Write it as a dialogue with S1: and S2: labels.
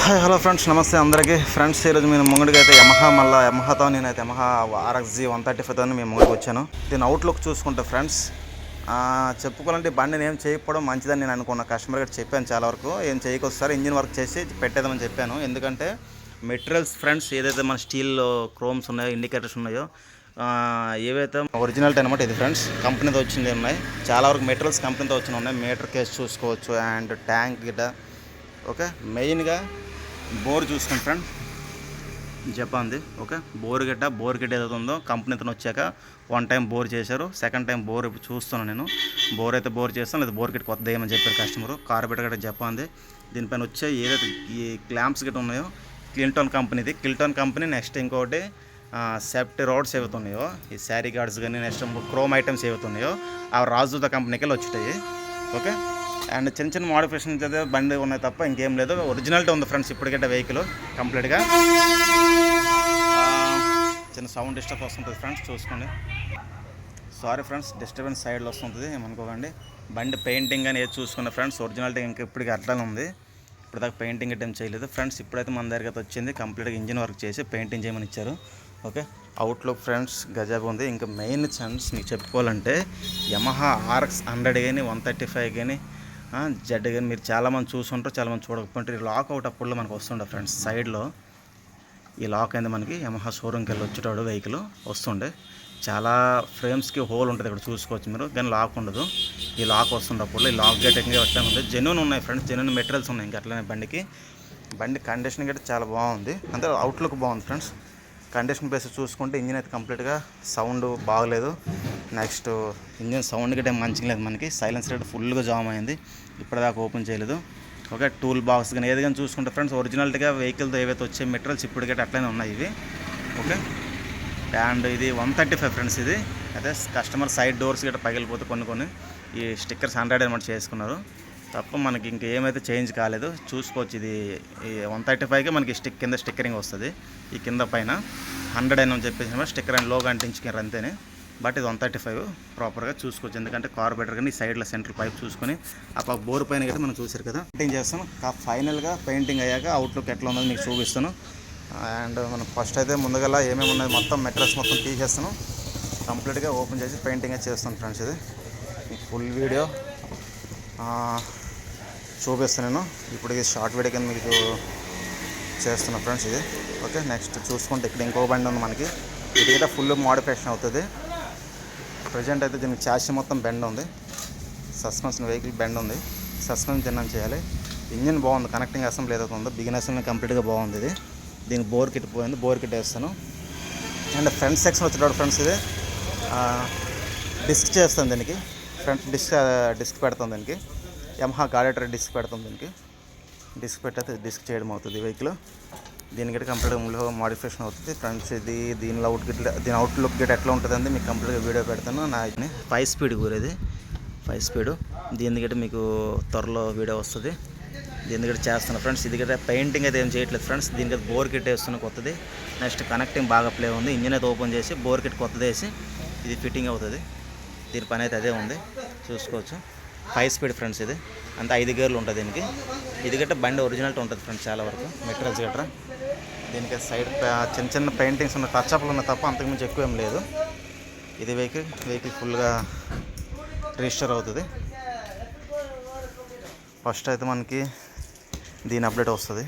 S1: Hi hello friends, నమస్తే అందరికీ. Friends, ఈరోజు నేను ముంగడికి అయితే యమహాతో నేనైతే యమహా RXZ 135తో మేము ముంగడికి వచ్చాను. దీని అవుట్లుక్ చూసుకుంటే ఫ్రెండ్స్, చెప్పుకోవాలంటే బండిని ఏం చేయకపోవడం మంచిదని నేను అనుకున్న. కస్టమర్ గారు చెప్పాను చాలా వరకు, ఏం చేయకొస్తారు ఇంజిన్ వర్క్ చేసి పెట్టేద్దామని చెప్పాను. ఎందుకంటే మెటీరియల్స్ ఫ్రెండ్స్, ఏదైతే మన స్టీల్ క్రోమ్స్ ఉన్నాయో, ఇండికేటర్స్ ఉన్నాయో, ఏవైతే ఒరిజినల్ అనమాట. ఇది ఫ్రెండ్స్ కంపెనీతో వచ్చింది ఉన్నాయి. చాలా వరకు మెటీరియల్స్ కంపెనీతో వచ్చిన ఉన్నాయి. మీటర్ కేస్ చూసుకోవచ్చు అండ్ ట్యాంక్ గిట్ట. ఓకే, మెయిన్గా బోర్ చూసుకోండి ఫ్రెండ్, జపాన్ది. ఓకే, బోర్ గిట్ట ఏదైతే ఉందో కంపెనీతో వచ్చాక వన్ టైం బోర్ చేశారు, సెకండ్ టైం బోర్ చూస్తున్నాను నేను. బోర్ అయితే బోర్ చేస్తాను, లేదా బోర్ గిట్ కొత్తది ఏమని చెప్పారు కస్టమరు. కార్బెటర్ గట్ట జపాన్ది. దీనిపైన వచ్చే ఏదైతే ఈ క్లాంప్స్ గిట్ట ఉన్నాయో కిల్టన్ కంపెనీది. కిల్టన్ కంపెనీ. నెక్స్ట్ ఇంకోటి సేఫ్టీ రోడ్స్ ఏవైతే ఉన్నాయో, ఈ శారీ గార్డ్స్ కానీ, నెక్స్ట్ క్రోమ్ ఐటమ్స్ ఏవైతే ఉన్నాయో అవి రాజుత కంపెనీకి వెళ్ళి వచ్చాయి. ఓకే, అండ్ చిన్న చిన్న మోడిఫికేషన్స్ అయితే బండి ఉన్నాయి తప్ప ఇంకేం లేదు. ఒరిజినాలిటీ ఉంది ఫ్రెండ్స్ ఇప్పటికైతే వెహికల్ కంప్లీట్గా. చిన్న సౌండ్ డిస్టర్బ్ వస్తుంటుంది ఫ్రెండ్స్, చూసుకోండి. సారీ ఫ్రెండ్స్, డిస్టర్బెన్స్ సైడ్లో వస్తుంటుంది, ఏమనుకోకండి. బండి పెయింటింగ్ అని ఏది చూసుకున్న ఫ్రెండ్స్, ఒరిజినాలిటీ ఇంకా ఇప్పటికి అట్లానే ఉంది. ఇప్పుడు దాకా పెయింటింగ్ ఏం చేయలేదు ఫ్రెండ్స్. ఇప్పుడైతే మన దగ్గర అయితే వచ్చింది, కంప్లీట్గా ఇంజిన్ వర్క్ చేసి పెయింటింగ్ చేయమని ఇచ్చారు. ఓకే, అవుట్లుక్ ఫ్రెండ్స్ గజాబ్ ఉంది. ఇంకా మెయిన్ ఛాన్స్ మీకు చెప్పుకోవాలంటే యమహా RX 100 కానీ 135 కానీ జెడ్ కానీ మీరు చాలామంది చూసుంటారు, చాలామంది చూడకపోతే లాక్ అవుట్ అప్పుడు మనకు వస్తుండే ఫ్రెండ్స్. సైడ్లో ఈ లాక్ అయింది మనకి. యమహా షోరూమ్కి వెళ్ళి వచ్చేటాడు వెహికల్ వస్తుండే. చాలా ఫ్రేమ్స్కి హోల్ ఉంటుంది, ఇక్కడ చూసుకోవచ్చు మీరు, కానీ లాక్ ఉండదు. ఈ లాక్ వస్తుండప్పుడు ఈ లాక్ గేట్ ఇంకా అట్లా ఉంది. జెన్యూన్ ఉన్నాయి ఫ్రెండ్స్, జెన్యూన్ మెటీరియల్స్ ఉన్నాయి. ఇంకా అట్లనే బండి కండిషన్ అయితే చాలా బాగుంది. అంటే అవుట్లుక్ బాగుంది ఫ్రెండ్స్. కండిషన్ బేస్ చూసుకుంటే ఇంజిన్ అయితే కంప్లీట్గా సౌండ్ బాగలేదు. నెక్స్ట్ ఇంజిన్ సౌండ్ గట్టే మంచిగా లేదు మనకి. సైలెన్స్ రేట్ ఫుల్గా జామ్ అయింది, ఇప్పటిదాకా ఓపెన్ చేయలేదు. ఓకే, టూల్ బాక్స్ కానీ ఏది కానీ చూసుకుంటే ఫ్రెండ్స్, ఒరిజినల్గా వెహికల్తో ఏవైతే వచ్చే మెటీరియల్స్ ఇప్పటికైతే అట్లనే ఉన్నాయి ఇవి. ఓకే, అండ్ ఇది 135 ఫ్రెండ్స్. ఇది అయితే కస్టమర్ సైడ్ డోర్స్ గట్రా పగిలిపోతే కొన్ని ఈ స్టిక్కర్స్ 100 అనమాట చేసుకున్నారు తప్ప మనకి ఇంకా ఏమైతే చేంజ్ కాలేదు. చూసుకోవచ్చు. ఇది ఈ 135కి మనకి కింద స్టిక్కరింగ్ వస్తుంది. ఈ కింద పైన 100 అని చెప్పేసి స్టిక్కర్ అండ్ లోగో అంటించుకున్నారు అంతేనే. బట్ ఇది 135 ప్రాపర్గా చూసుకోవచ్చు. ఎందుకంటే కార్బెటర్ కానీ సైడ్లో సెంట్రల్ పైప్ చూసుకొని ఆ బోర్ పైన అయితే మనం చూసారు కదా, పెయింటింగ్ చేస్తాను. ఫైనల్గా పెయింటింగ్ అయ్యాక అవుట్లుక్ ఎట్లా ఉన్నది మీకు చూపిస్తాను. అండ్ మనం ఫస్ట్ అయితే ముందుగా ఏమేమి ఉన్నది మొత్తం మెటీరియల్స్ మొత్తం తీసేస్తాను, కంప్లీట్గా ఓపెన్ చేసి పెయింటింగ్ చేస్తాను ఫ్రెండ్స్. ఇది మీకు ఫుల్ వీడియో చూపిస్తాను నేను. ఇప్పుడు ఇది షార్ట్ వీడియో కింద మీకు చేస్తున్నా ఫ్రెండ్స్ ఇది. ఓకే, నెక్స్ట్ చూసుకుంటే ఇక్కడ ఇంకో బండి ఉంది మనకి. ఇది కూడా ఫుల్ మోడిఫికేషన్ అవుతుంది. ప్రజెంట్ అయితే దీనికి చాసి మొత్తం బెండ్ ఉంది, సస్పెన్షన్ వెహికల్ బెండ్ ఉంది, సస్పెన్షన్ చిన్న చేయాలి. ఇంజిన్ బాగుంది, కనెక్టింగ్ అసెంబ్లీ ఏదైతే ఉందో బిగిన్ అసెంబ్లీ కంప్లీట్గా బాగుంది. ఇది దీనికి బోర్ కిట్ పోయింది, బోర్ కిట్ వేస్తాను. అండ్ ఫ్రంట్ సెక్షన్ వచ్చేటప్పుడు ఫ్రెండ్స్ ఇది డిస్క్ చేస్తాను. దీనికి ఫ్రంట్ డిస్క్ పెడతాం. దీనికి యమహా గార్డెటర్ డిస్క్ పెడతాం. దీనికి డిస్క్ పెట్టయితే డిస్క్ చేయడం అవుతుంది వెహికల్. దీనికి కంప్లీట్గా మోడిఫికేషన్ అవుతుంది ఫ్రెండ్స్. ఇది దీని అవుట్లుక్ గిట్ ఎట్లా ఉంటుందండి మీకు కంప్లీట్గా వీడియో పెడతాను. నా 5 స్పీడ్ కూరేది 5 స్పీడ్. దీని గిట్ట మీకు త్వరలో వీడియో వస్తుంది. దీని గిట్ట చేస్తాను ఫ్రెండ్స్. ఇది గిట్ట పెయింటింగ్ అయితే ఏం చేయట్లేదు ఫ్రెండ్స్. దీనికి బోర్ కిట్ వేస్తున్న కొత్తది. నెక్స్ట్ కనెక్టింగ్ బాగా ప్లే ఉంది. ఇంజిన్ అయితే ఓపెన్ చేసి బోర్ కిట్ కొత్తది వేసి ఇది ఫిట్టింగ్ అవుతుంది. దీని పని అయితే అదే ఉంది, చూసుకోవచ్చు. 5 స్పీడ్ ఫ్రెండ్స్. ఇది అంతా 5 గేర్లు ఉంటుంది దీనికి. ఇది గట్రా బండి ఒరిజినల్టీ ఉంటుంది ఫ్రెండ్స్ చాలా వరకు మెటీరియల్స్ గట్రా. దీనికి సైడ్ చిన్న పెయింటింగ్స్ ఉన్న టచ్అప్లు ఉన్న తప్ప అంతకుమించి ఎక్కువ ఏం లేదు. ఇది వెహికల్ ఫుల్గా రిజిస్టర్ అవుతుంది. ఫస్ట్ అయితే మనకి దీని అప్డేట్ వస్తుంది.